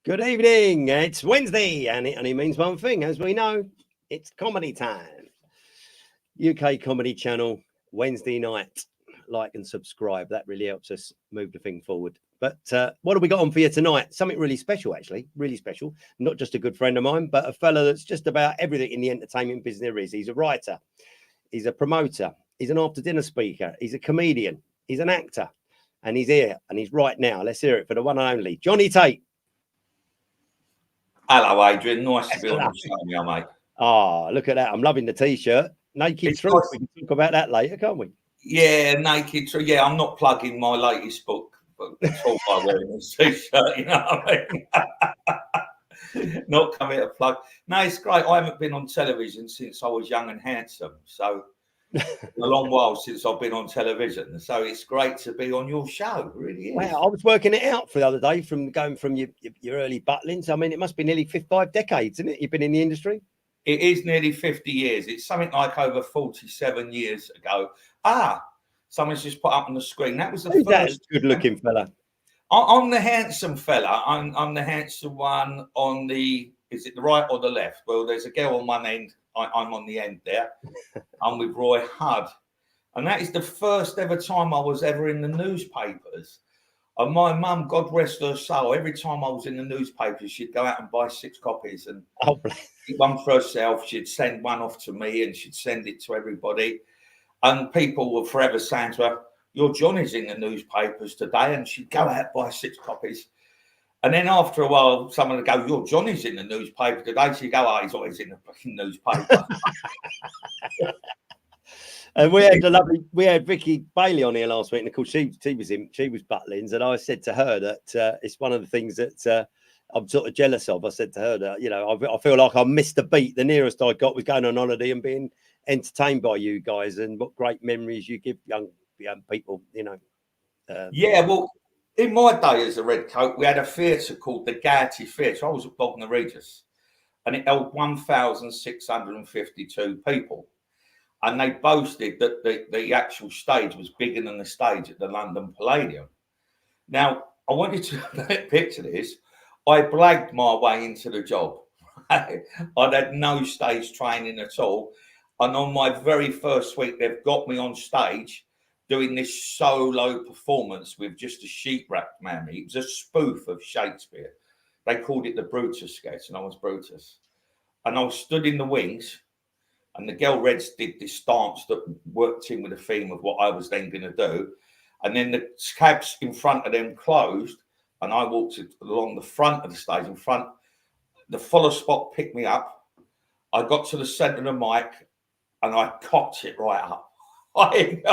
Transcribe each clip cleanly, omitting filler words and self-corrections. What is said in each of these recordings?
Good evening. It's Wednesday, and it only means one thing, as we know. It's comedy time. UK Comedy Channel, Wednesday night. Like and subscribe. That really helps us move the thing forward. But what have we got on for you tonight? Something really special, actually. Really special. Not just a good friend of mine, but a fella that's just about everything in the entertainment business there is. He's a writer. He's a promoter. He's an after-dinner speaker. He's a comedian. He's an actor. And he's here. And he's right now. Let's hear it for the one and only Johnny Tait. Hello, Adrian. Nice to be on the show, mate. Oh, look at that. I'm loving the T-shirt. Naked Truth. Nice. We can talk about that later, can't we? Yeah, Naked Truth. Yeah, I'm not plugging my latest book at all by wearing this T-shirt, you know what I mean? Not coming to plug. No, it's great. I haven't been on television since I was young and handsome. So a long while since I've been on television. So it's great to be on your show. It really is. Wow, I was working it out for the other day from going from your early Butlins. I mean, it must be nearly 5 decades, isn't it? You've been in the industry? It is nearly 50 years. It's something like over 47 years ago. Someone's just put up on the screen. That was the Who's first good-looking fella. I'm the handsome fella. I'm the handsome one on the. Is it the right or the left? Well, there's a girl on one end. I'm on the end there. I'm with Roy Hudd, and that is the first ever time I was ever in the newspapers. And my mum, God rest her soul, every time I was in the newspapers, she'd go out and buy 6 copies and keep one for herself. She'd send one off to me and she'd send it to everybody. And people were forever saying to her, "Your Johnny's in the newspapers today." And she'd go out and buy 6 copies. And then after a while, someone would go, "Your Johnny's in the newspaper today." She'd go, "Oh, he's always in the fucking newspaper." And we had Vicky Bailey on here last week, and of course she was Butlins, and I said to her that it's one of the things that I'm sort of jealous of. I said to her that I feel like I missed a beat. The nearest I got was going on holiday and being entertained by you guys, and what great memories you give young people. Yeah, well, in my day as a redcoat, we had a theatre called the Doughty Theatre. I was at Bognor Regis, and it held 1,652 people. And they boasted that the actual stage was bigger than the stage at the London Palladium. Now, I want you to picture this. I blagged my way into the job. I'd had no stage training at all. And on my very first week, they've got me on stage doing this solo performance with just a sheet wrapped mammy. It was a spoof of Shakespeare. They called it the Brutus sketch, and I was Brutus. And I was stood in the wings. And the girl Reds did this dance that worked in with the theme of what I was then going to do. And then the cabs in front of them closed. And I walked along the front of the stage in front. The follow spot picked me up. I got to the centre of the mic and I cocked it right up. I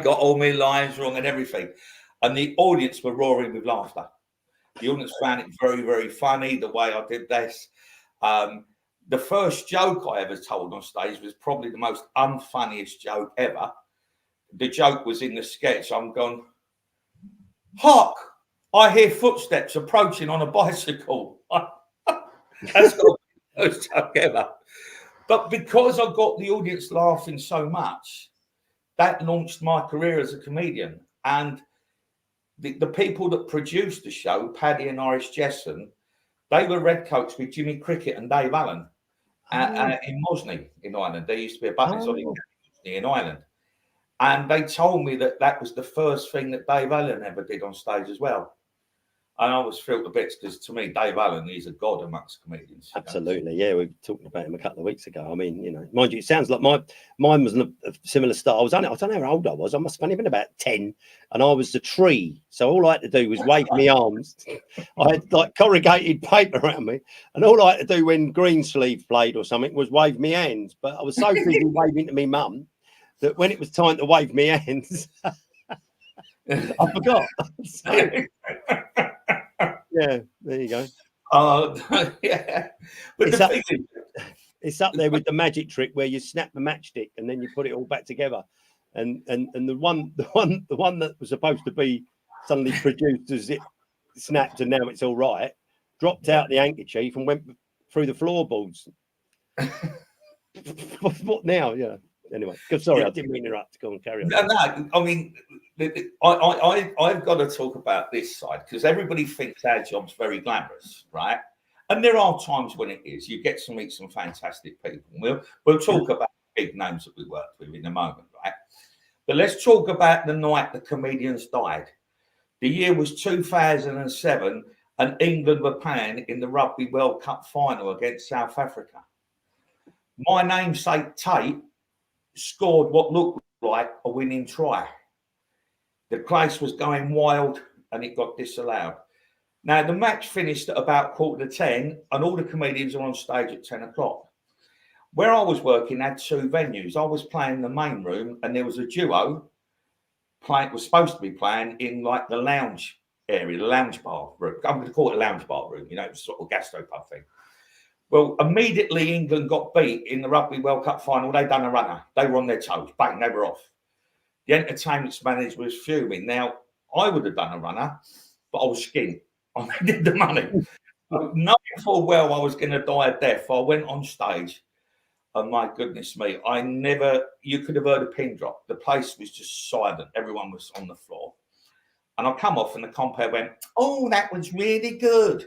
got all my lines wrong and everything. And the audience were roaring with laughter. The audience found it very, very funny, the way I did this. The first joke I ever told on stage was probably the most unfunniest joke ever. The joke was in the sketch. I'm going, "Hark, I hear footsteps approaching on a bicycle." That's not the first joke ever. But because I got the audience laughing so much, that launched my career as a comedian. And the people that produced the show, Paddy and Iris Jesson, they were redcoats with Jimmy Cricket and Dave Allen in Mosney in Ireland. There used to be a Butlins on in Ireland. And they told me that was the first thing that Dave Allen ever did on stage as well. And I was thrilled to bits because to me, Dave Allen is a god amongst comedians. Absolutely. Yeah, we talked about him a couple of weeks ago. I mean, mind you, it sounds like mine was a similar start. I don't know how old I was. I must have only been about 10, and I was the tree. So all I had to do was wave my arms. I had like corrugated paper around me, and all I had to do when Greensleeve played or something was wave my hands. But I was so busy waving to me mum that when it was time to wave my hands, I forgot. Yeah, there you go. Yeah. But it's up there with the magic trick where you snap the matchstick and then you put it all back together. And the one that was supposed to be suddenly produced as it snapped and now it's all right, dropped out the handkerchief and went through the floorboards. What now? Yeah. Anyway, sorry, I didn't mean to interrupt. Go on, carry on. No, I mean, I've got to talk about this side because everybody thinks our job's very glamorous, right? And there are times when it is. You get to meet some fantastic people. We'll talk about big names that we worked with in a moment, right? But let's talk about the night the comedians died. The year was 2007, and England were playing in the Rugby World Cup final against South Africa. My namesake Tait scored what looked like a winning try. The place was going wild, and it got disallowed. Now, the match finished at about 9:45, and all the comedians were on stage at 10 o'clock. Where I was working had two venues. I was playing the main room, and there was a duo was supposed to be playing in like the lounge area, the lounge bar room. I'm going to call it a lounge bar room, sort of gastropub thing. Well, immediately England got beat in the Rugby World Cup final. They done a runner. They were on their toes. Bang, they were off. The entertainment manager was fuming. Now, I would have done a runner, but I was skint. I needed the money. Knowing full well I was going to die a death, I went on stage. And my goodness me, you could have heard a pin drop. The place was just silent. Everyone was on the floor. And I come off and the compere went, "Oh, that was really good."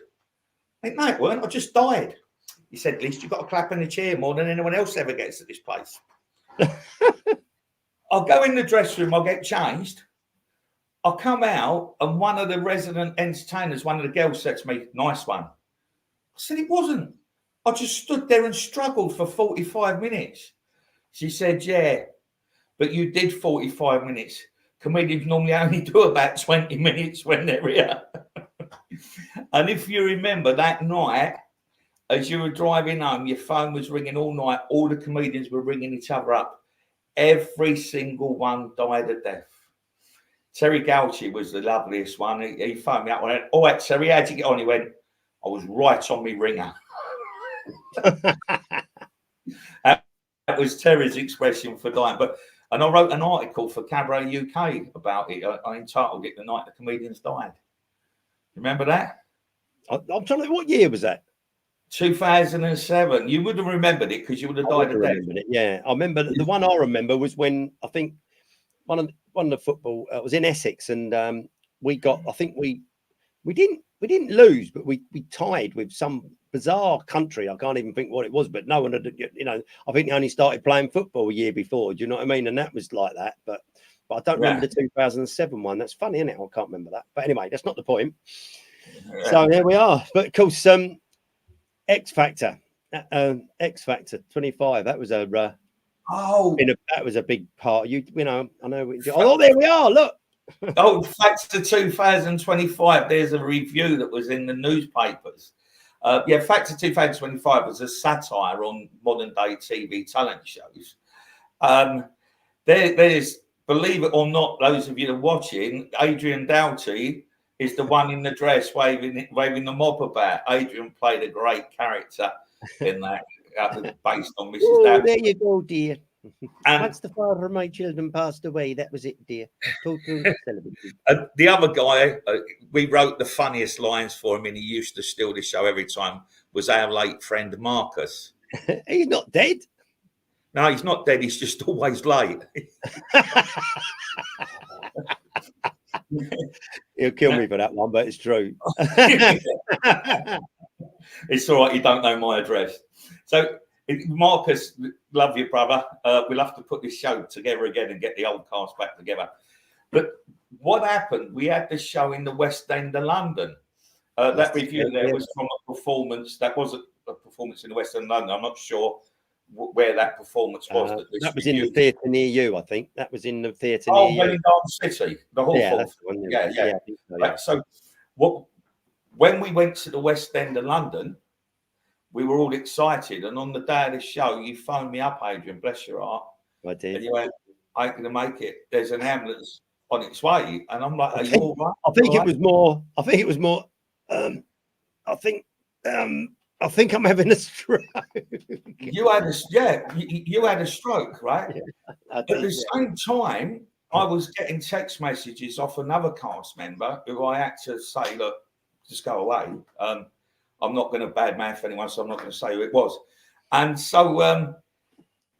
I went, "No, it weren't. I just died." He said, "At least you've got a clap in the chair more than anyone else ever gets at this place." I'll go in the dressing room, I'll get changed. I'll come out and one of the resident entertainers, one of the girls said to me, "Nice one." I said, "It wasn't. I just stood there and struggled for 45 minutes. She said, "Yeah, but you did 45 minutes. Comedians normally only do about 20 minutes when they're here." And if you remember that night, as you were driving home, your phone was ringing all night. All the comedians were ringing each other up. Every single one died of death. Terry Doughty was the loveliest one. He phoned me up and went, "All right, Terry, how'd you get on?" He went, "I was right on me ringer." That was Terry's expression for dying. And I wrote an article for Cabaret UK about it. I entitled it "The Night the Comedians Died." Remember that? I'm trying to think, what year was that? 2007. You would have remembered it because you would have died of death. Yeah, I remember. The one I remember was when I think one of the football was in Essex, and we got. I think we didn't lose, but we tied with some bizarre country. I can't even think what it was, but no one had, I think they only started playing football a year before. Do you know what I mean? And that was like that. But I don't remember the 2007 one. That's funny, isn't it? I can't remember that. But anyway, that's not the point. Yeah. So there we are. But of course, X Factor 25. That was that was a big part. I know. Oh, there we are. Look. Oh, Factor 2025. There's a review that was in the newspapers. Factor 2025 was a satire on modern day TV talent shows. There's, believe it or not, those of you that are watching, Adrian Doughty is the one in the dress waving the mop about. Adrian played a great character in that, based on Mrs. Doughty. There you go, dear. Once the father of my children passed away, that was it, dear. The other guy, we wrote the funniest lines for him, and he used to steal the show every time, was our late friend Marcus. He's not dead. No, he's not dead. He's just always late. He'll kill me for that one, but it's true. It's all right. You don't know my address. So, Marcus, love you, brother. We'll have to put this show together again and get the old cast back together. But what happened? We had this show in the West End of London. That review there was from a performance. That was a performance in the West End of London. I'm not sure where that performance was. That was in the theatre near you, I think. That was in the theatre near you. Wellingham City, the Hawthorne. Yeah, that's the one. Yeah. So when we went to the West End of London, we were all excited, and on the day of the show, you phoned me up, Adrian, bless your heart. I did. And you went, "I ain't going to make it. There's an ambulance on its way." And I'm like, "Are you all right?" I think it was more. I think I'm having a stroke. You had a stroke, right? Yeah, At the same time, I was getting text messages off another cast member who I had to say, "Look, just go away." I'm not going to badmouth anyone, so I'm not going to say who it was. And so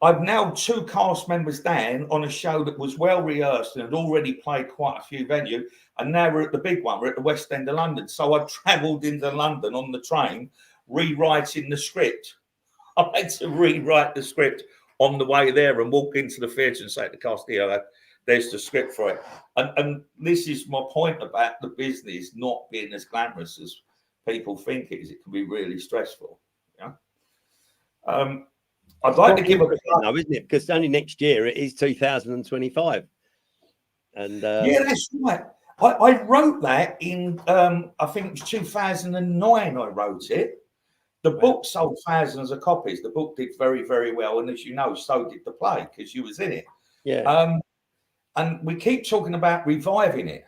I've now 2 cast members down on a show that was well rehearsed and had already played quite a few venues. And now we're at the big one. We're at the West End of London. So I travelled into London on the train, rewriting the script. I had to rewrite the script on the way there and walk into the theatre and say to the cast, there's the script for it. And this is my point about the business not being as glamorous as people think it is. It can be really stressful. Yeah. I'd like to give a no, isn't it? Because only next year it is 2025. And yeah, that's right. I wrote that in I think it was 2009. I wrote it. The book sold thousands of copies. The book did very, very well, and as you know, so did the play because you was in it. Yeah. And we keep talking about reviving it,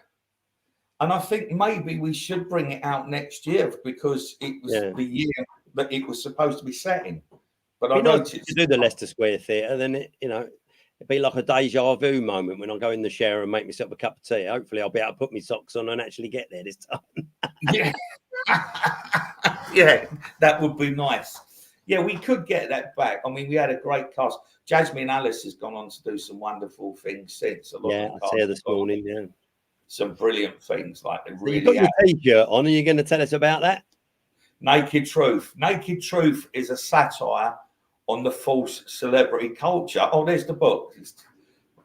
and I think maybe we should bring it out next year because it was the year that it was supposed to be set in. But I wrote it to do the Leicester Square Theatre, then it'd be like a deja vu moment when I go in the shower and make myself a cup of tea. Hopefully, I'll be able to put my socks on and actually get there this time. Yeah. Yeah, that would be nice. Yeah, we could get that back. I mean, we had a great cast. Jasmine Alice has gone on to do some wonderful things since. I see her this morning. Yeah, some brilliant things like it. Really, you've got your T-shirt on. Are you going to tell us about that? Naked Truth. Naked Truth is a satire on the false celebrity culture. Oh, there's the book.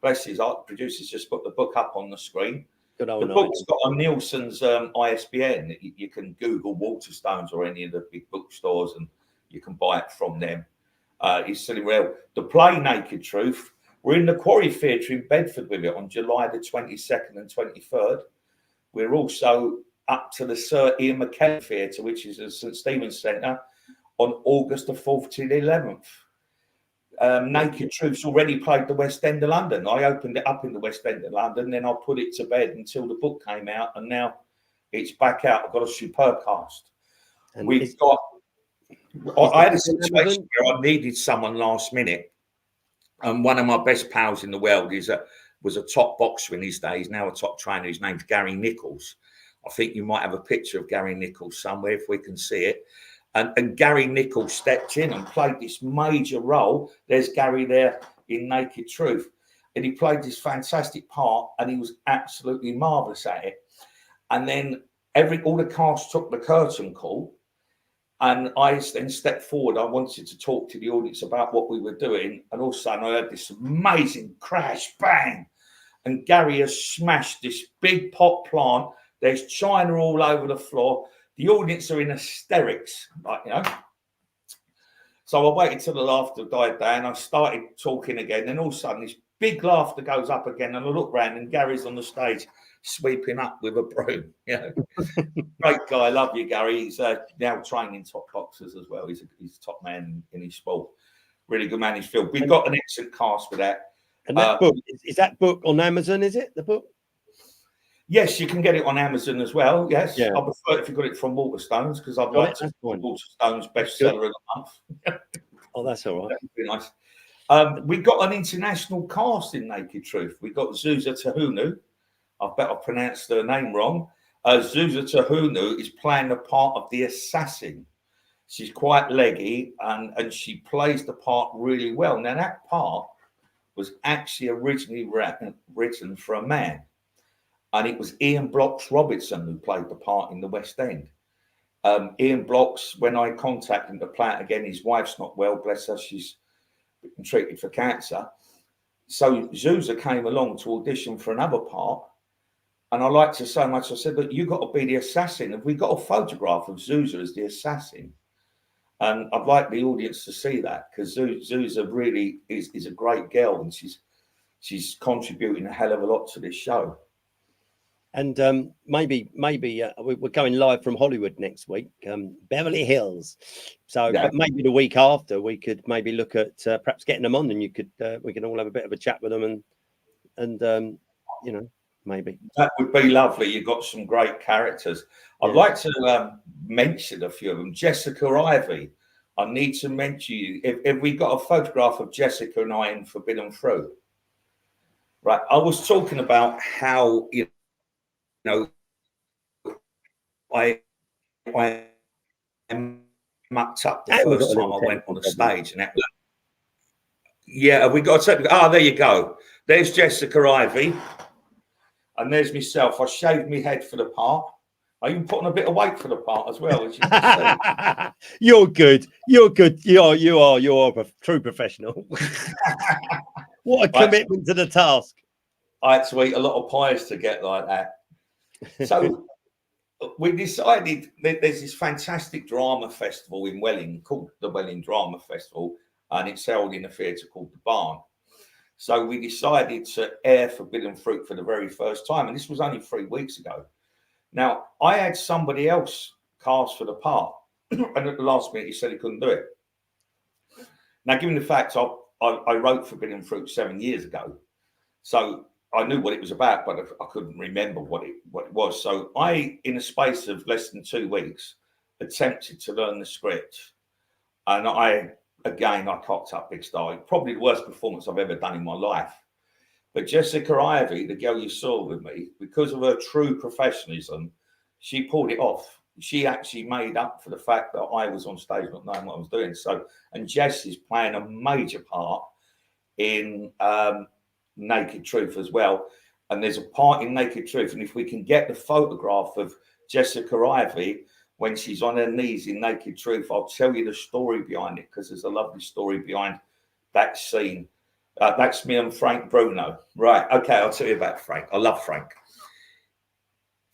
Bless his art producers just put the book up on the screen. Good old the book's got a Nielsen's ISBN. You can Google Waterstones or any of the big bookstores and you can buy it from them. It's selling well. The play Naked Truth, we're in the Quarry Theatre in Bedford with it on July the 22nd and 23rd. We're also up to the Sir Ian McKellen Theatre, which is at St Stephen's Centre, on August the 4th to the 11th. Naked Truth's already played the West End of London. I opened it up in the West End of London, then I put it to bed until the book came out, and now it's back out. I've got a superb cast. And I had a situation where I needed someone last minute, and one of my best pals in the world was a top boxer in his day. He's now a top trainer. His name's Gary Nichols. I think you might have a picture of Gary Nichols somewhere if we can see it. And Gary Nichols stepped in and played this major role. There's Gary there in Naked Truth. And he played this fantastic part and he was absolutely marvellous at it. And then all the cast took the curtain call. And I then stepped forward. I wanted to talk to the audience about what we were doing. And all of a sudden I heard this amazing crash, bang. And Gary has smashed this big pot plant. There's china all over the floor. The audience are in hysterics, So I waited till the laughter died down. I started talking again. And all of a sudden, this big laughter goes up again. And I look round and Gary's on the stage sweeping up with a broom. Great guy. Love you, Gary. He's now training top boxers as well. He's a top man in his sport. Really good man in his field. We've got an excellent cast for that. And that book, is that book on Amazon, is it, the book? Yes, you can get it on Amazon as well. Yes, yeah. I prefer if you got it from Waterstones because I'd like to be Waterstones bestseller of the month. Oh, that's all right. That would be nice. We've got an international cast in Naked Truth. We've got Zuza Tahunu. I bet I pronounced her name wrong. Zuza Tahunu is playing the part of the assassin. She's quite leggy and she plays the part really well. Now, that part was actually originally written for a man. And it was Ian Blocks Robertson who played the part in the West End. Ian Blocks, when I contacted him to play it again, his wife's not well, bless her, she's been treated for cancer. So Zuza came along to audition for another part. And I liked her so much, I said, but you've got to be the assassin. Have we got a photograph of Zuza as the assassin? And I'd like the audience to see that because Zuza really is a great girl and she's contributing a hell of a lot to this show. And maybe we're going live from Hollywood next week, Beverly Hills. So but maybe the week after we could maybe look at perhaps getting them on, and we can all have a bit of a chat with them, and maybe that would be lovely. You've got some great characters. I'd like to mention a few of them. Jessica Ivy. I need to mention you. If we got a photograph of Jessica and I in Forbidden Fruit, right? I was talking about how I mucked up the first time I went on the stage, and Yeah, we got to. Ah, there you go. There's Jessica Ivy, and there's myself. I shaved my head for the part. I even put on a bit of weight for the part as well, as you can see. You're good. You're good. You are a true professional. What a commitment to the task. I had to eat a lot of pies to get like that. So we decided that there's this fantastic drama festival in Welling called the Welling Drama Festival, and it's held in a theatre called the Barn. So we decided to air Forbidden Fruit for the very first time, and this was only 3 weeks ago. Now, I had somebody else cast for the part, and at the last minute he said he couldn't do it. Now, given the fact I wrote Forbidden Fruit 7 years ago, so I knew what it was about, but I couldn't remember what it was. So I, in a space of less than 2 weeks, attempted to learn the script, and I cocked up big style. Probably the worst performance I've ever done in my life. But Jessica Ivy, the girl you saw with me, because of her true professionalism, she pulled it off. She actually made up for the fact that I was on stage not knowing what I was doing. So, and Jess is playing a major part in Naked Truth as well. And there's a part in Naked Truth, and if we can get the photograph of Jessica Ivy when she's on her knees in Naked Truth, I'll tell you the story behind it, because there's a lovely story behind that scene. That's me and Frank Bruno. Right. Okay. I'll tell you about Frank. I love Frank.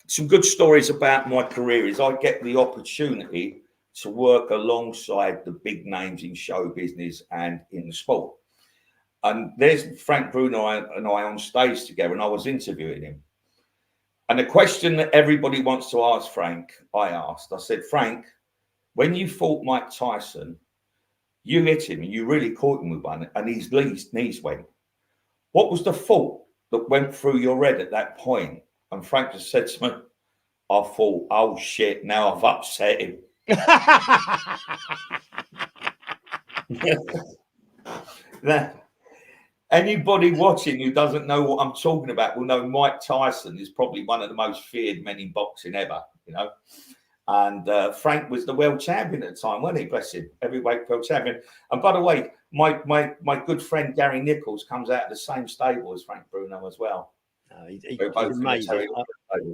Some good stories about my career is I get the opportunity to work alongside the big names in show business and in the sport. And there's Frank Bruno and I on stage together, and I was interviewing him. And the question that everybody wants to ask Frank, I asked. I said, Frank, when you fought Mike Tyson, you hit him and you really caught him with one, and his knees went. What was the thought that went through your head at that point? And Frank just said to me, I thought, oh shit, now I've upset him. Now, anybody watching who doesn't know what I'm talking about will know Mike Tyson is probably one of the most feared men in boxing ever, you know. And Frank was the world champion at the time, wasn't he? Bless him, heavyweight world champion. And by the way, my good friend Gary Nichols comes out of the same stable as Frank Bruno as well. He's amazing.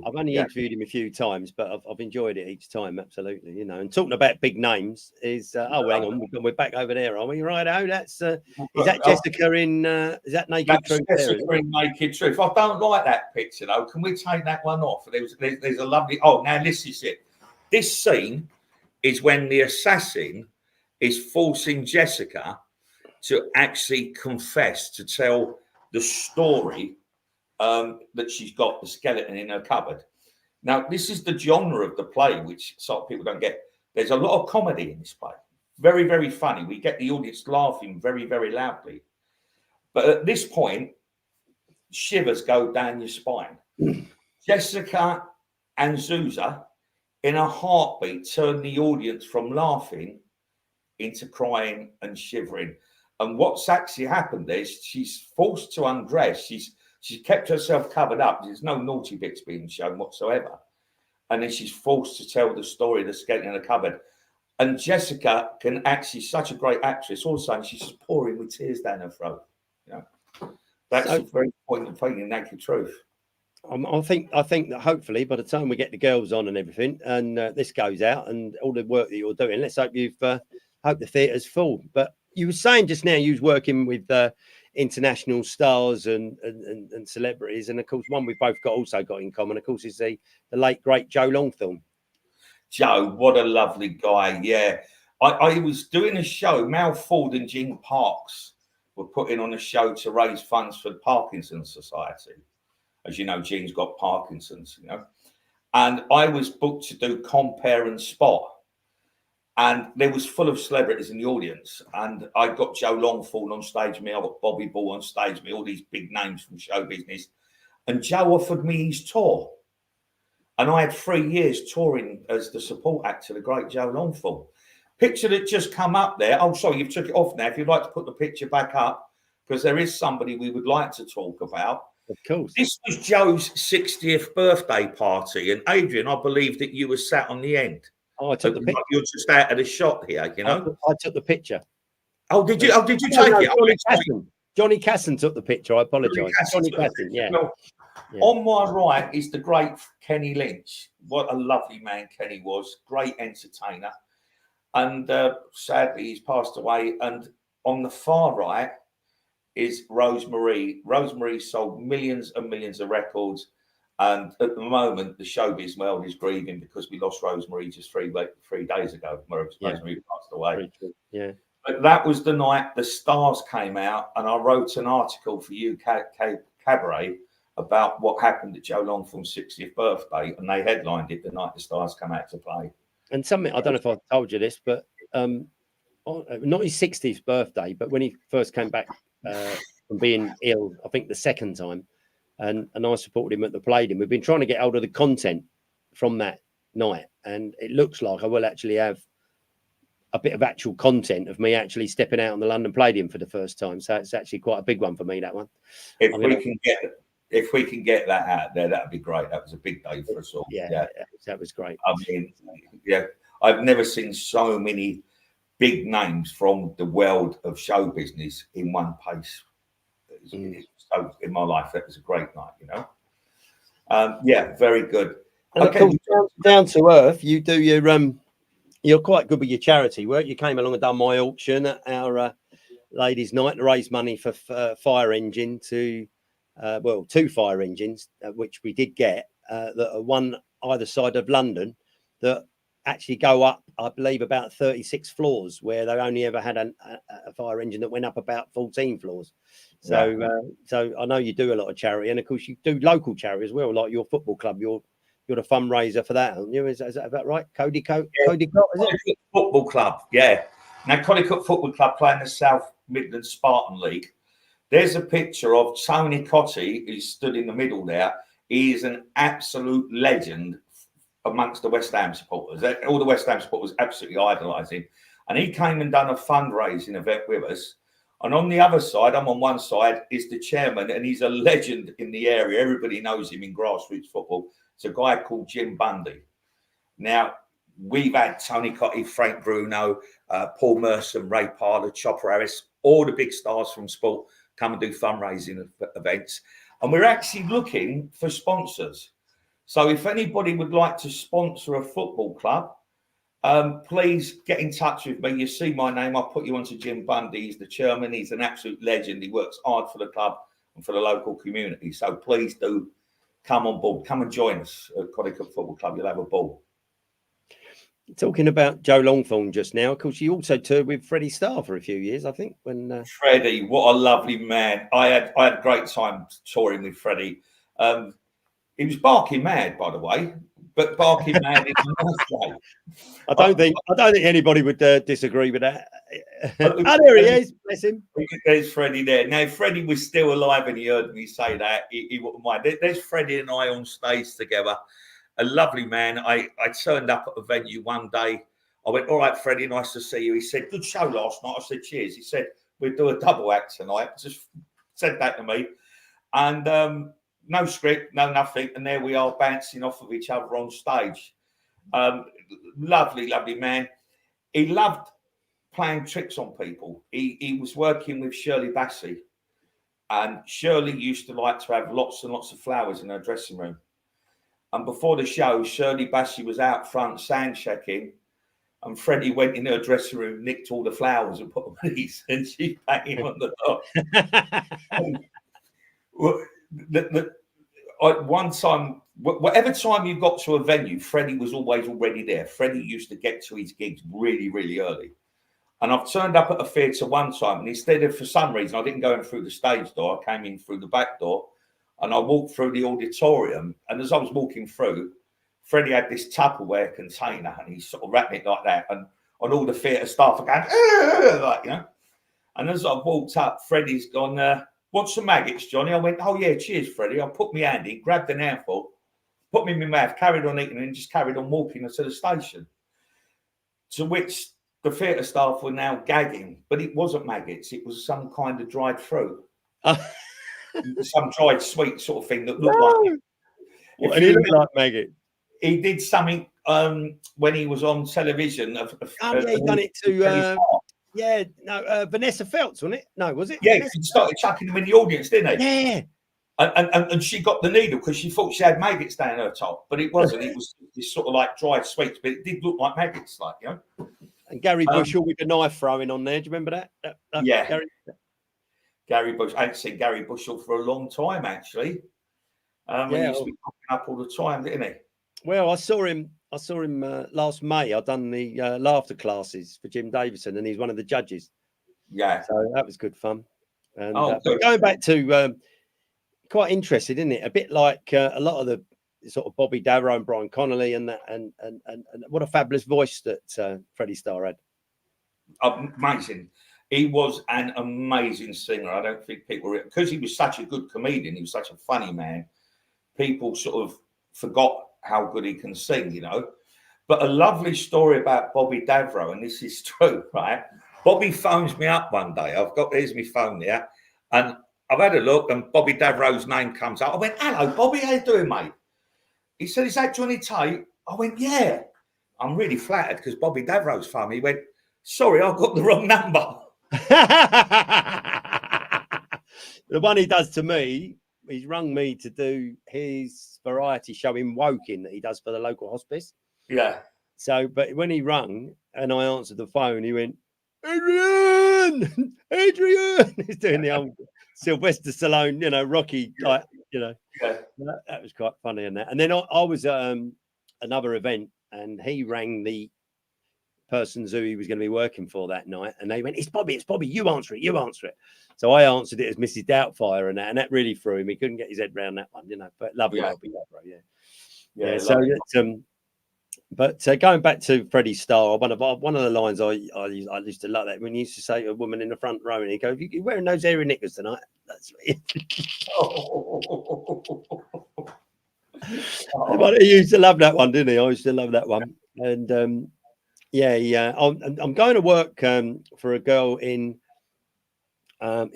I've only interviewed him a few times, but I've enjoyed it each time. Absolutely, you know. And talking about big names is hang on, we're back over there, are we? Right? Oh, that's is that Jessica in? Is that Naked Truth? Jessica in Naked Truth. I don't like that picture though. Can we take that one off? There's a lovely. Oh, now this is it. This scene is when the assassin is forcing Jessica to actually confess, to tell the story that she's got the skeleton in her cupboard. Now, this is the genre of the play, which some people don't get. There's a lot of comedy in this play. Very, very funny. We get the audience laughing very, very loudly. But at this point, shivers go down your spine. Jessica and Zuza, in a heartbeat, turn the audience from laughing into crying and shivering. And what's actually happened is she's forced to undress. She's kept herself covered up. There's no naughty bits being shown whatsoever. And then she's forced to tell the story of the skeleton in the cupboard. And Jessica can actually, such a great actress, all of a sudden she's just pouring with tears down her throat. You know, that's a very important thing in Naked Truth. I think that hopefully by the time we get the girls on and everything, and this goes out and all the work that you're doing, let's hope hope the theatre's full. But you were saying just now you was working with international stars and celebrities, and of course one we've both also got in common, of course, is the late great Joe Longthorne. Joe, what a lovely guy. Yeah, I was doing a show. Mal Ford and Gene Parks were putting on a show to raise funds for the Parkinson's Society. As you know, Gene's got Parkinson's, you know, and I was booked to do Compare and Spot. And there was full of celebrities in the audience. And I got Joe Longthorne on stage with me. I got Bobby Ball on stage with me, all these big names from show business. And Joe offered me his tour. And I had 3 years touring as the support act to the great Joe Longthorne. Picture that just come up there. Oh, sorry, you've took it off now. If you'd like to put the picture back up, because there is somebody we would like to talk about. Of course. This was Joe's 60th birthday party. And Adrian, I believe that you were sat on the end. Oh, I took the picture. You're just out of the shot here, you know. I took the picture. Oh, did you? Oh, did you No, take no, it? Johnny Casson. Johnny Casson took the picture. I apologise. Johnny Casson, Casson, yeah. Well, Yeah. on my right is the great Kenny Lynch. What a lovely man Kenny was. Great entertainer. And sadly, he's passed away. And on the far right is Rosemary. Rosemary sold millions and millions of records. And at the moment, the showbiz world is grieving because we lost Rosemary just 3 days ago. Rosemary passed away. Yeah. But that was the night the Stars came out, and I wrote an article for UK Cabaret about what happened at Joe Longthorne's 60th birthday, and they headlined it the night the Stars came out to play. And something, I don't know if I told you this, but not his 60th birthday, but when he first came back from being ill, I think the second time, and I supported him at the Palladium. We've been trying to get hold of the content from that night, and it looks like I will actually have a bit of actual content of me actually stepping out on the London Palladium for the first time. So it's actually quite a big one for me, that one. If we can get that out there, that'd be great. That was a big day for us all. Yeah, that was great. I mean, I've never seen so many big names from the world of show business in one place. So in my life, that was a great night, very good. And okay, of course, down to earth, you do your you're quite good with your charity work. You came along and done my auction at our ladies' night to raise money for fire engine to, 2 fire engines, which we did get, that are one either side of London, that actually go up, I believe, about 36 floors, where they only ever had a fire engine that went up about 14 floors. So, so I know you do a lot of charity, and of course you do local charity as well, like your football club. You're the fundraiser for that, aren't you? Is that about right? Cody Cott, is it? Football Club, yeah. Now, Codicott Football Club playing the South Midlands Spartan League. There's a picture of Tony Cotty, who stood in the middle there. He is an absolute legend amongst the West Ham supporters. All the West Ham supporters absolutely idolise him. And he came and done a fundraising event with us. And on the other side, I'm on one side, is the chairman, and he's a legend in the area. Everybody knows him in grassroots football. It's a guy called Jim Bundy. Now, we've had Tony Cotty, Frank Bruno, Paul Merson, Ray Parler, Chopper Harris, all the big stars from sport come and do fundraising events. And we're actually looking for sponsors. So if anybody would like to sponsor a football club, please get in touch with me. You see my name. I'll put you onto Jim Bundy. He's the chairman. He's an absolute legend. He works hard for the club and for the local community. So please do come on board. Come and join us at Codicott Football Club. You'll have a ball. Talking about Joe Longthorne just now, of course, you also toured with Freddie Starr for a few years, I think. When Freddie, what a lovely man! I had a great time touring with Freddie. He was barking mad, by the way, but barking mad in a nice way. I don't think anybody would disagree with that. There he is, bless him. There's Freddie there. Now, if Freddie was still alive and he heard me say that, he wouldn't mind. There's Freddie and I on stage together. A lovely man. I turned up at a venue one day. I went, all right, Freddie, nice to see you. He said, good show last night. I said, cheers. He said, we'll do a double act tonight. Just said that to me. And no script, no nothing. And there we are bouncing off of each other on stage. Lovely, lovely man. He loved playing tricks on people. He was working with Shirley Bassey. And Shirley used to like to have lots and lots of flowers in her dressing room. And before the show, Shirley Bassey was out front sand checking, and Freddie went in her dressing room, nicked all the flowers and put them in his, and she banged him on the top. One time, whatever time you got to a venue, Freddie was always already there. Freddie used to get to his gigs really, really early. And I've turned up at a theatre one time, and instead of, for some reason, I didn't go in through the stage door. I came in through the back door. And I walked through the auditorium, and as I was walking through, Freddie had this Tupperware container, and he's sort of wrapping it like that. And all the theatre staff are going, like, you know. And as I walked up, Freddie's gone, want some maggots, Johnny? I went, oh, yeah, cheers, Freddie. I put my hand in, grabbed an handful, put them in my mouth, carried on eating, and just carried on walking to the station. To which the theatre staff were now gagging, but it wasn't maggots. It was some kind of dried fruit. Some dried sweet sort of thing that looked like it. Well, and he looked like maggot. He did something when he was on television. He done it to Yeah, no, Vanessa Feltz, wasn't it? No, was it? Yeah, Vanessa he started chucking them in the audience, didn't he? Yeah. And she got the needle because she thought she had maggots down her top, but it wasn't. It was this sort of like dried sweets, but it did look like maggots, like, you know. And Gary Bushell with the knife throwing on there. Do you remember that? Yeah. Gary Bush. I hadn't seen Gary Bushell for a long time, actually. He used to be popping up all the time, didn't he? Well, I saw him last May. I'd done the laughter classes for Jim Davison, and he's one of the judges. Yeah. So that was good fun. And good. going back to quite interested, isn't it? A bit like a lot of the sort of Bobby Darrow and Brian Connolly and that, and what a fabulous voice that Freddie Starr had. Amazing. He was an amazing singer. I don't think people, because he was such a good comedian, he was such a funny man, people sort of forgot how good he can sing, you know. But a lovely story about Bobby Darrow, and this is true, right? Bobby phones me up one day. Here's my phone there, and I've had a look, and Bobby Darrow's name comes up. I went, "Hello, Bobby, how you doing, mate?" He said, "Is that Johnny Tait?" I went, "Yeah." I'm really flattered because Bobby Darrow's phone. He went, "Sorry, I've got the wrong number." The one he does to me, he's rung me to do his variety show in Woking that he does for the local hospice. Yeah. So, but when he rung and I answered the phone, he went, "Adrian, Adrian." He's doing the old Sylvester Stallone, you know, Rocky, like, you know. Yeah. That was quite funny in that. And then I was at another event, and he rang the persons who he was going to be working for that night, and they went, it's Bobby, you answer it. So I answered it as Mrs. Doubtfire, and that really threw him. He couldn't get his head around that one, you know. But lovely Bobby, yeah. So but going back to Freddie Starr, one of the lines I used to love that when he used to say to a woman in the front row, and he'd go, "You're wearing those hairy knickers tonight." That's But he used to love that one, didn't he? I used to love that one. And I'm going to work for a girl in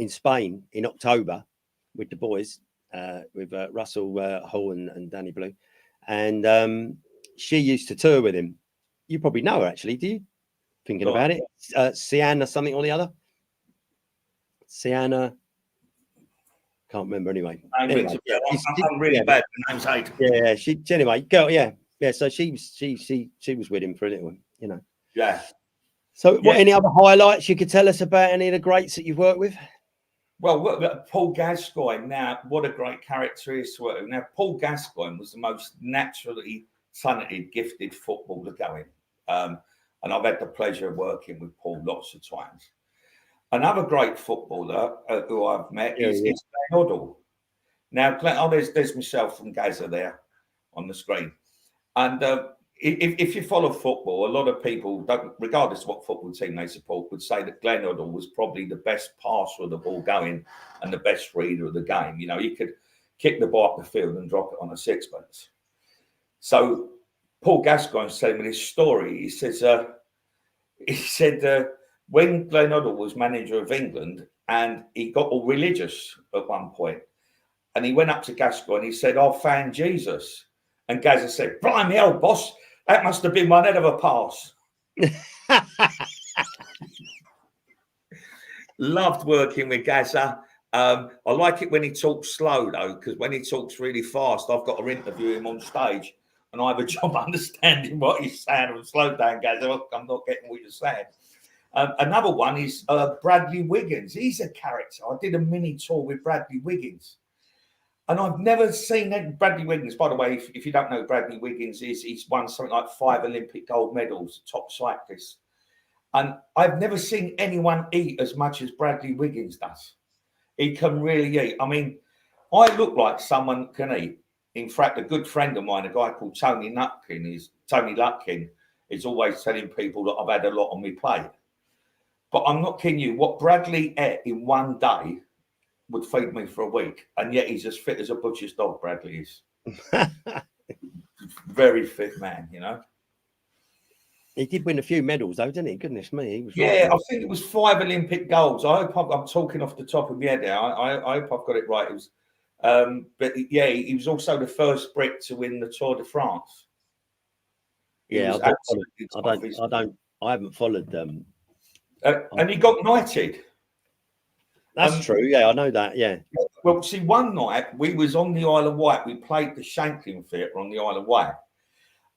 Spain in October with the boys, with Russell Hall and Danny Blue, and she used to tour with him. You probably know her, actually. Do you? Thinking about it, Sienna something or the other. Sienna. Can't remember anyway. Anyway, I'm really bad. The name's Adrian. Yeah, anyway, girl, yeah. So she was with him for a little one, you know. Yeah. So, any other highlights you could tell us about any of the greats that you've worked with? Well, Paul Gascoigne. Now, what a great character he is to work with. Now, Paul Gascoigne was the most naturally talented, gifted footballer going, and I've had the pleasure of working with Paul lots of times. Another great footballer who I've met is Glenn Hoddle. Now, there's myself from Gaza there on the screen. And if you follow football, a lot of people, regardless of what football team they support, would say that Glenn Hoddle was probably the best passer of the ball going and the best reader of the game. You know, he could kick the ball up the field and drop it on a sixpence. So Paul Gascoigne said me this story. He said when Glenn Hoddle was manager of England, and he got all religious at one point, and he went up to Gascoigne and he said, "I found Jesus." And Gazza said, "Blimey hell, boss, that must have been one head of a pass." Loved working with Gazza. I like it when he talks slow, though, because when he talks really fast, I've got to interview him on stage, and I have a job understanding what he's saying. And slow down, Gazza, I'm not getting what you're saying. Another one is Bradley Wiggins. He's a character. I did a mini tour with Bradley Wiggins. And I've never seen Bradley Wiggins. By the way, if you don't know Bradley Wiggins, he's won something like 5 Olympic gold medals, top cyclist. And I've never seen anyone eat as much as Bradley Wiggins does. He can really eat. I mean, I look like someone can eat. In fact, a good friend of mine, a guy called Tony Lutkin, is always telling people that I've had a lot on my plate. But I'm not kidding you. What Bradley ate in one day would feed me for a week, and yet he's as fit as a butcher's dog. Bradley is very fit man, you know. He did win a few medals, though, didn't he? Goodness me, he was. Yeah, I think it was 5 Olympic golds. I hope I'm talking off the top of my head now. I hope I've got it right. It was, but yeah, he was also the first Brit to win the Tour de France. I haven't followed and he got knighted. That's true. Yeah, I know that. Yeah. Well, see, one night we was on the Isle of Wight. We played the Shanklin Theatre on the Isle of Wight.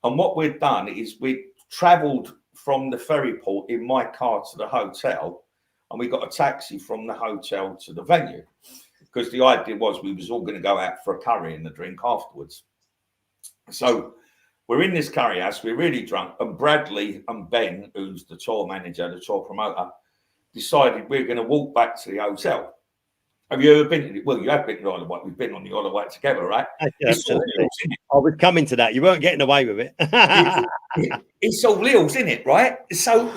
And what we'd done is we travelled from the ferry port in my car to the hotel, and we got a taxi from the hotel to the venue, because the idea was we was all going to go out for a curry and a drink afterwards. So we're in this curry house, we're really drunk, and Bradley and Ben, who's the tour manager, the tour promoter, decided we're going to walk back to the hotel. Have you ever been to it? Well, you have been to the Isle of Wight. We've been on the Isle of Wight together, right? It's all hills, isn't it? I was coming to that. You weren't getting away with it. It's all hills, isn't it, right? So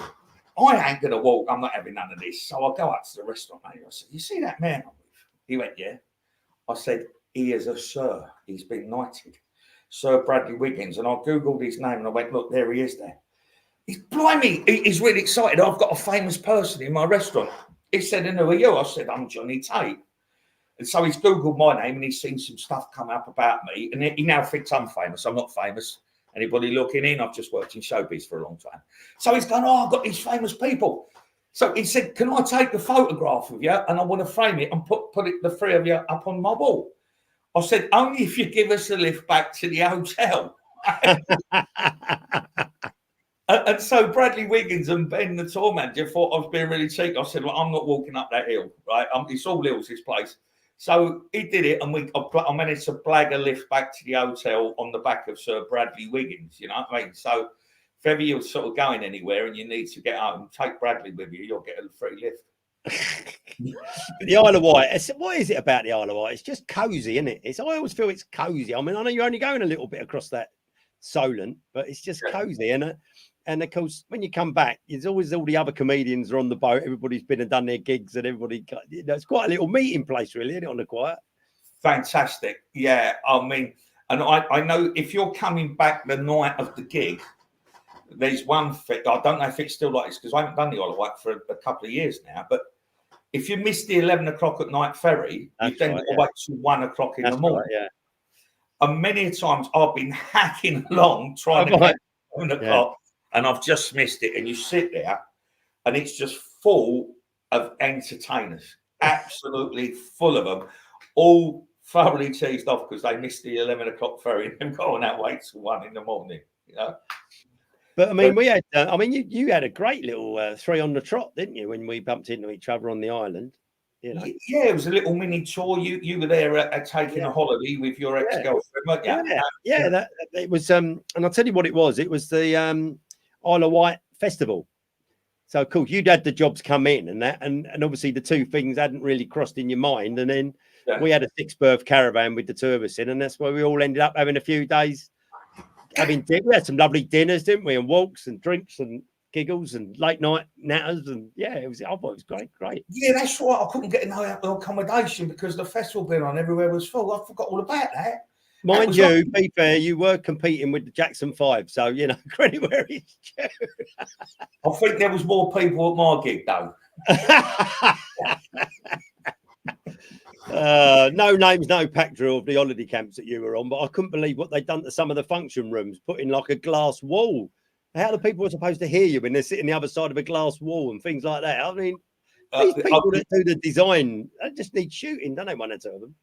I ain't going to walk. I'm not having none of this. So I go up to the restaurant manager. I said, you see that man I'm with? He went, yeah. I said, he is a sir. He's been knighted. Sir Bradley Wiggins. And I Googled his name and I went, look, there he is there. He's blimey. He's really excited. I've got a famous person in my restaurant. He said, and who are you? I said, I'm Johnny Tait. And so he's Googled my name and he's seen some stuff come up about me. And he now thinks I'm famous. I'm not famous. Anybody looking in? I've just worked in showbiz for a long time. So he's going, oh, I've got these famous people. So he said, can I take a photograph of you? And I want to frame it and put the three of you up on my wall. I said, only if you give us a lift back to the hotel. And so Bradley Wiggins and Ben, the tour manager, thought I was being really cheeky. I said, well, I'm not walking up that hill, right? It's all hills, this place. So he did it, and I managed to blag a lift back to the hotel on the back of Sir Bradley Wiggins, you know what I mean? So if ever you're sort of going anywhere and you need to get home, take Bradley with you, you'll get a free lift. The Isle of Wight, what is it about the Isle of Wight? It's just cosy, isn't it? I always feel it's cosy. I mean, I know you're only going a little bit across that Solent, but it's just cosy, isn't it? And of course, when you come back, there's always all the other comedians are on the boat. Everybody's been and done their gigs, and everybody, you know, it's quite a little meeting place, really, isn't it, on the quiet? Fantastic. Yeah. I mean, and I know if you're coming back the night of the gig, there's one thing. I don't know if it's still like this because I haven't done the Isle of Wight for a couple of years now. But if you miss the 11 o'clock at night ferry, you then got to wait till 1 o'clock in the morning. Right, yeah. And many times I've been hacking along trying to get 11 o'clock. And I've just missed it. And you sit there and it's just full of entertainers, absolutely full of them, all thoroughly teased off because they missed the 11 o'clock ferry and go on that wait till 1 in the morning, you know. But I mean, we had, you had a great little 3 on the trot, didn't you, when we bumped into each other on the island? You know? Yeah, it was a little mini tour. You were there taking a holiday with your ex-girlfriend, weren't you? Yeah, it was, and I'll tell you what it was. It was the Isle of Wight festival. So of course you'd had the jobs come in and that, and obviously the two things hadn't really crossed in your mind. And then we had a 6-berth caravan with the two of us in, and that's why we all ended up having a few days having we had some lovely dinners, didn't we? And walks and drinks and giggles and late night natters, and I thought it was great. Yeah, that's right. I couldn't get no accommodation because the festival been on everywhere was full. I forgot all about that. Mind you, to be fair, you were competing with the Jackson 5, so, you know, credit where it's due. I think there was more people at my gig, though. No names, no pack drill of the holiday camps that you were on, but I couldn't believe what they'd done to some of the function rooms, putting like a glass wall. How the people were supposed to hear you when they're sitting the other side of a glass wall and things like that. I mean, these people that do the design, they just need shooting, don't they, one or two of them?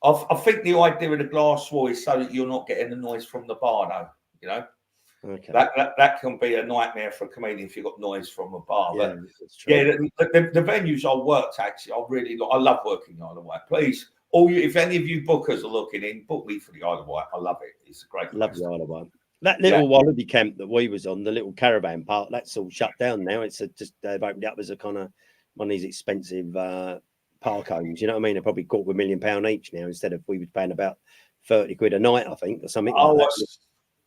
I think the idea of the glass wall is so that you're not getting the noise from the bar, though. You know, okay. That can be a nightmare for a comedian if you've got noise from a bar. Yeah, but the venues I worked actually, I love working Isle of Wight. Please, if any of you bookers are looking in, book me for the Isle of Wight. I love it. It's a great. Love the Isle of Wight. That little holiday camp that we was on, the little caravan park, that's all shut down now. It's just they've opened it up as a kind of one of these expensive park homes, you know what I mean? They're probably £250,000 each now instead of we were paying about 30 quid a night, I think, or something. Oh, like that.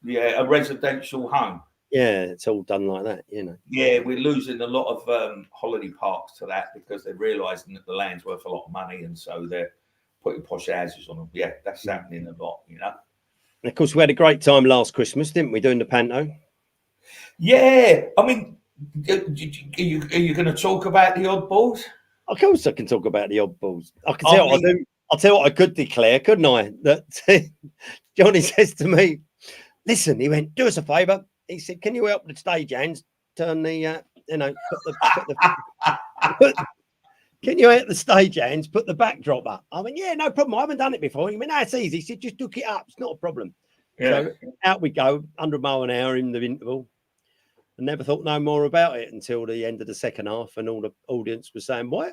Yeah, a residential home. Yeah, it's all done like that, you know. Yeah, we're losing a lot of holiday parks to that because they're realising that the land's worth a lot of money, and so they're putting posh houses on them. Yeah, that's happening a lot, you know. And of course, we had a great time last Christmas, didn't we, doing the panto? Yeah, I mean, are you going to talk about the oddballs? Of course, I can talk about the oddballs. I can tell what I do. I'll tell you what I could declare, couldn't I? That Johnny says to me, "Listen," he went, "do us a favour." He said, "Can you help the stage hands turn the you know, can you at the stage hands put the backdrop up? I mean, yeah, no problem. I haven't done it before. He went, no, it's easy. He said, just hook it up. It's not a problem. Yeah. So out we go, 100 mile an hour in the interval. I never thought no more about it until the end of the second half, and all the audience was saying, why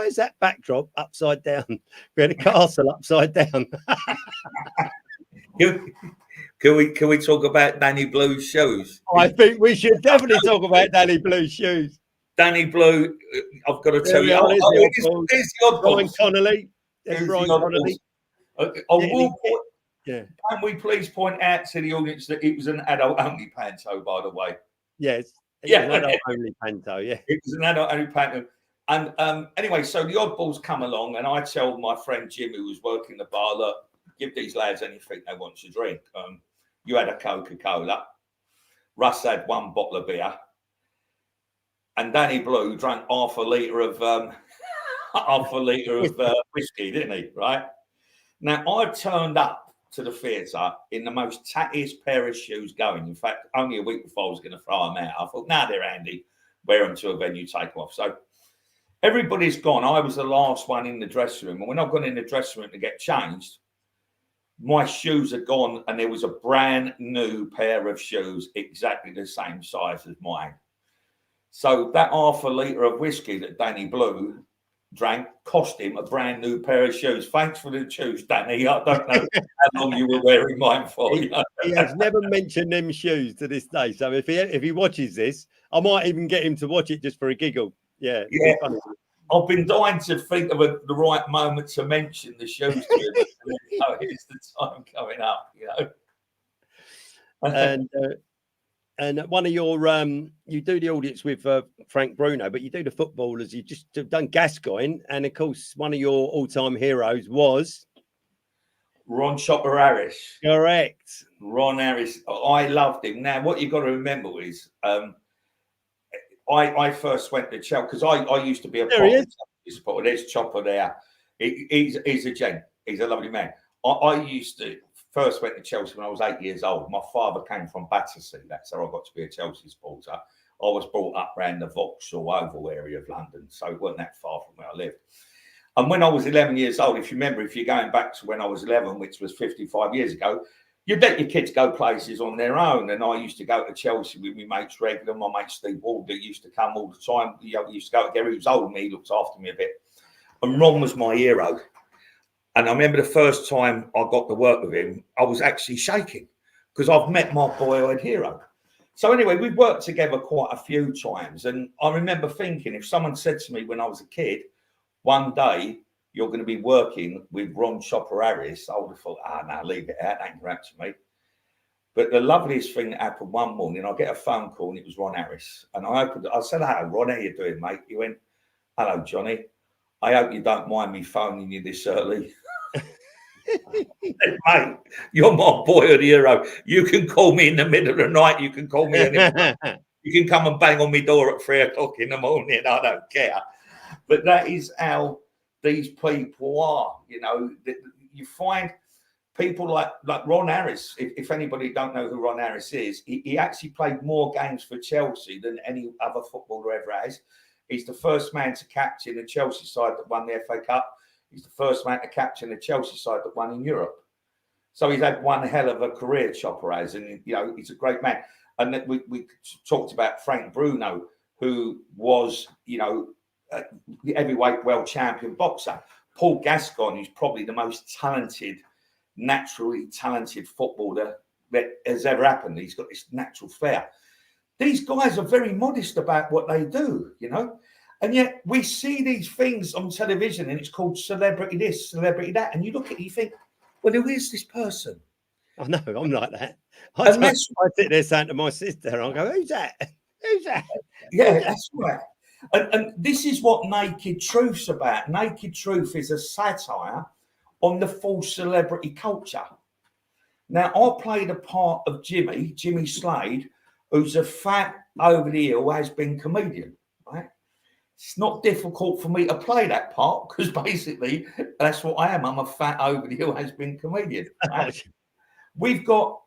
is that backdrop upside down? We had a castle upside down. Can we talk about Danny Blue's shoes? I think we should definitely talk about Danny Blue's shoes. Danny Blue, I've got to tell you, there's Brian Connolly. There's Brian Connolly. Can we please point out to the audience that it was an adult-only panto, by the way? Yes. An adult-only panto, yeah. It was an adult-only panto. And anyway, so the oddballs come along, and I tell my friend Jim, who was working the bar, look, give these lads anything they want to drink. You had a Coca-Cola. Russ had one bottle of beer. And Danny Blue drank half a litre of whiskey, didn't he? Right? Now, I turned up to the theatre in the most tattiest pair of shoes going. In fact, only a week before I was going to throw them out. I thought, nah, they're handy. Wear them to a venue, take them off. So everybody's gone. I was the last one in the dressing room. And when I've gone in the dressing room to get changed, my shoes are gone, and there was a brand new pair of shoes, exactly the same size as mine. So that half a litre of whiskey that Danny Blue drank cost him a brand new pair of shoes. Thanks for the shoes, Danny. I don't know how long you were wearing mine for. He has never mentioned them shoes to this day. So if he watches this, I might even get him to watch it just for a giggle. Yeah. I've been dying to think of the right moment to mention the shoes to him. It's the time coming up, you know. And one of your you do the audience with Frank Bruno, but you do the footballers. You just done Gascoigne, and of course, one of your all-time heroes was Ron Chopper Harris. Correct. Ron Harris. I loved him. Now, what you've got to remember is, I first went to Chelsea because I used to be a supporter. There's Chopper there. He's a gent. He's a lovely man. I used to. First went to Chelsea when I was 8 years old. My father came from Battersea. That's how I got to be a Chelsea supporter. I was brought up around the Vauxhall Oval area of London, so it wasn't that far from where I lived. And when I was 11 years old, if you remember, if you're going back to when I was 11, which was 55 years ago, you let your kids go places on their own. And I used to go to Chelsea with my mates regular. My mate Steve Walder used to come all the time. We used to go together. He was older than me. He looked after me a bit. And Ron was my hero. And I remember the first time I got to work with him, I was actually shaking because I've met my boyhood hero. So anyway, we've worked together quite a few times. And I remember thinking, if someone said to me when I was a kid, one day you're going to be working with Ron Chopper Harris, I would have thought, no, leave it out. That ain't right to me. But the loveliest thing that happened one morning, I get a phone call and it was Ron Harris. And I opened it. I said, hello, Ron, how you doing, mate? He went, hello, Johnny. I hope you don't mind me phoning you this early. Mate, you're my boyhood hero. You can call me in the middle of the night. You can call me anywhere. You can come and bang on my door at 3 o'clock in the morning. I don't care. But that is how these people are. You know, you find people like Ron Harris. If anybody don't know who Ron Harris is, he actually played more games for Chelsea than any other footballer ever has. He's the first man to captain the Chelsea side that won the FA Cup. He's the first man to captain the Chelsea side that won in Europe. So he's had one hell of a career, Chopper has, and you know he's a great man. And then we talked about Frank Bruno, who was the heavyweight world champion boxer. Paul Gascoigne is probably the most naturally talented footballer that has ever happened. He's got this natural flair. These guys are very modest about what they do, you know. And yet we see these things on television and it's called celebrity this, celebrity that. And you look at it, you think, well, who is this person? I know, I'm like that. I sit there saying to my sister, I'll go, who's that? Who's that? Yeah, that's right. And this is what Naked Truth's about. Naked Truth is a satire on the false celebrity culture. Now, I played a part of Jimmy Slade, who's a fat, over-the-hill, has-been comedian, right? It's not difficult for me to play that part because basically that's what I am. I'm a fat, over-the-hill, has-been comedian. Right? We've got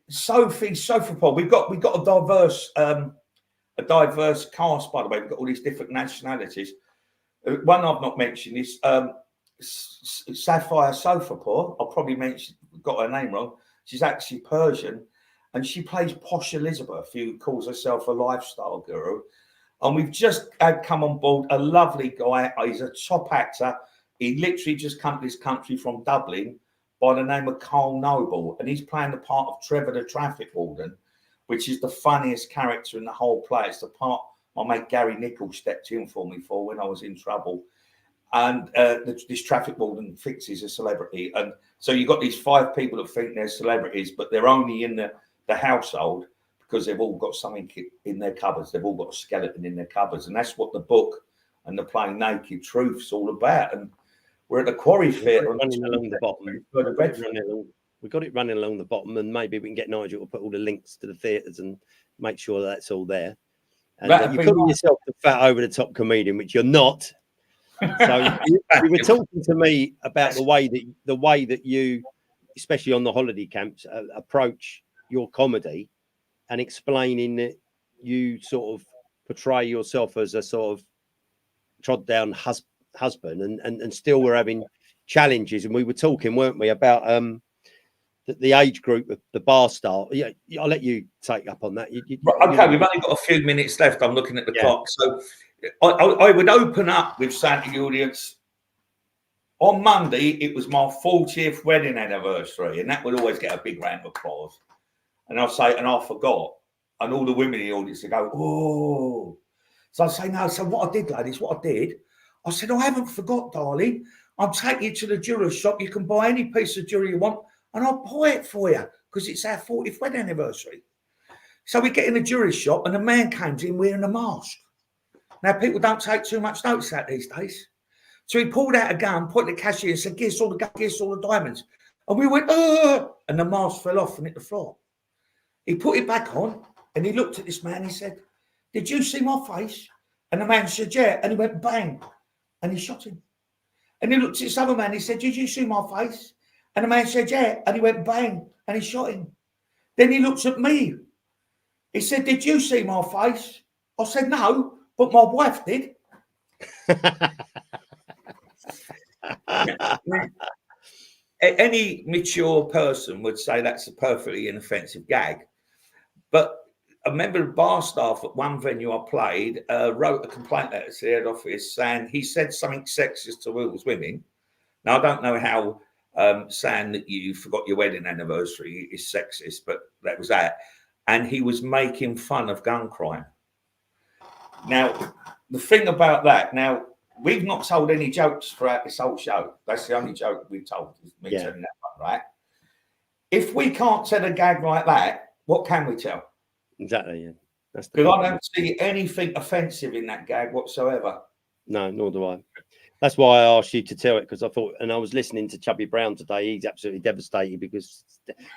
Sophie Paul. We've got a diverse a diverse cast, by the way. We've got all these different nationalities. One I've not mentioned is Sapphire Sofapour. I'll probably got her name wrong. She's actually Persian, and she plays Posh Elizabeth, who calls herself a lifestyle guru. And we've just had come on board a lovely guy. He's a top actor. He literally just come to this country from Dublin by the name of Carl Noble. And he's playing the part of Trevor the Traffic Warden, which is the funniest character in the whole play. It's the part my mate Gary Nichols stepped in for me for when I was in trouble. And this traffic warden fixes a celebrity. And so you've got these 5 people that think they're celebrities, but they're only in the household because they've all got something in their cupboards. They've all got a skeleton in their cupboards. And that's what the book and the play Naked Truth's all about. And we're at the Quarry Theatre. Running along the bottom. We've got it running along the bottom, and maybe we can get Nigel to put all the links to the theatres and make sure that's all there. And you're calling yourself the fat over-the-top comedian, which you're not. So you were talking to me about the way that you, especially on the holiday camps, approach your comedy, and explaining that you sort of portray yourself as a sort of trod down husband, and still we're having challenges. And we were talking, weren't we, about the age group of the bar star. Yeah, I'll let you take up on that. Okay, we've only got a few minutes left. I'm looking at the clock. So I would open up with saying to the audience, on Monday, it was my 40th wedding anniversary, and that would always get a big round of applause. And I'll say, and I forgot. And all the women in the audience would go, oh. So I say, no, so what I did, ladies, I said, I haven't forgot, darling. I'm taking you to the jeweller's shop. You can buy any piece of jewellery you want, and I'll buy it for you because it's our 40th wedding anniversary. So we get in the jeweller's shop, and a man comes in wearing a mask. Now, people don't take too much notice of that these days. So he pulled out a gun, put the cashier, and said, "Give us all the diamonds." And we went, and the mask fell off and hit the floor. He put it back on, and he looked at this man. He said, "Did you see my face?" And the man said, "Yeah." And he went, bang, and he shot him. And he looked at this other man. He said, "Did you see my face?" And the man said, "Yeah." And he went, bang, and he shot him. Then he looked at me. He said, "Did you see my face?" I said, "No, but my wife did." Any mature person would say that's a perfectly inoffensive gag. But a member of bar staff at one venue I played wrote a complaint letter to the head office saying he said something sexist towards women. Now, I don't know how saying that you forgot your wedding anniversary is sexist, but that was that. And he was making fun of gun crime. Now, the thing about that, now, we've not told any jokes throughout this whole show. That's the only joke we've told, is me telling that one, right? If we can't tell a gag like that, what can we tell? Exactly, yeah. Because I don't see anything offensive in that gag whatsoever. No, nor do I. That's why I asked you to tell it, because I thought, and I was listening to Chubby Brown today. He's absolutely devastated because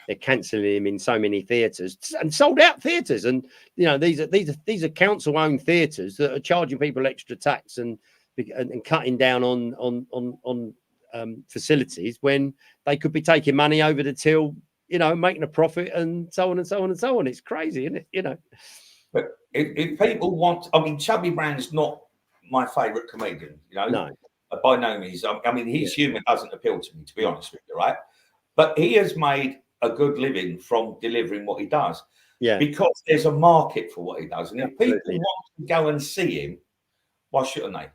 they're cancelling him in so many theatres and sold out theatres. And you know, these are council-owned theatres that are charging people extra tax and cutting down on facilities when they could be taking money over the till, you know, making a profit and so on and so on and so on. It's crazy, isn't it? You know. But if people want, I mean, Chubby Brown's not my favourite comedian, you know. No. By no means. I mean, his humour doesn't appeal to me, to be honest with you, right? But he has made a good living from delivering what he does. Yeah. Because there's a market for what he does. And if people want to go and see him, why shouldn't they?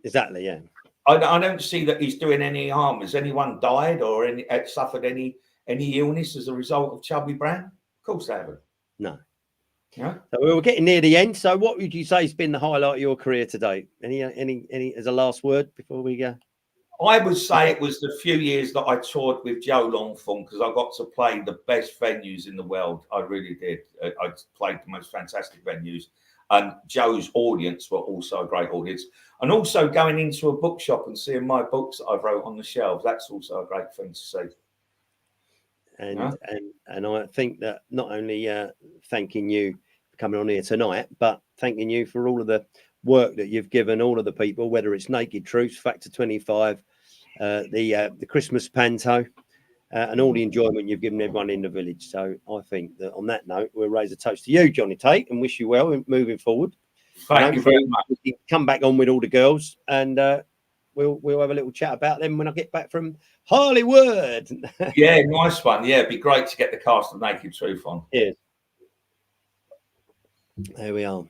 Exactly, yeah. I don't see that he's doing any harm. Has anyone died or suffered any illness as a result of Chubby Brown? Of course they haven't. No. Yeah. So we were getting near the end. So what would you say has been the highlight of your career today? Any as a last word before we go? I would say it was the few years that I toured with Joe Longthorne, because I got to play the best venues in the world. I really did. I played the most fantastic venues. And Joe's audience were also a great audience. And also going into a bookshop and seeing my books that I wrote on the shelves, that's also a great thing to see. And I think that not only thanking you for coming on here tonight, but thanking you for all of the work that you've given all of the people, whether it's Naked Truth, Factor 25, the Christmas Panto, and all the enjoyment you've given everyone in the village. So I think that on that note, we'll raise a toast to you, Johnny Tait, and wish you well in moving forward. Thank you very much. Come back on with all the girls, and we'll have a little chat about them when I get back from Hollywood. Yeah, nice one. Yeah, it'd be great to get the cast of Naked Truth on. Cheers. There we are.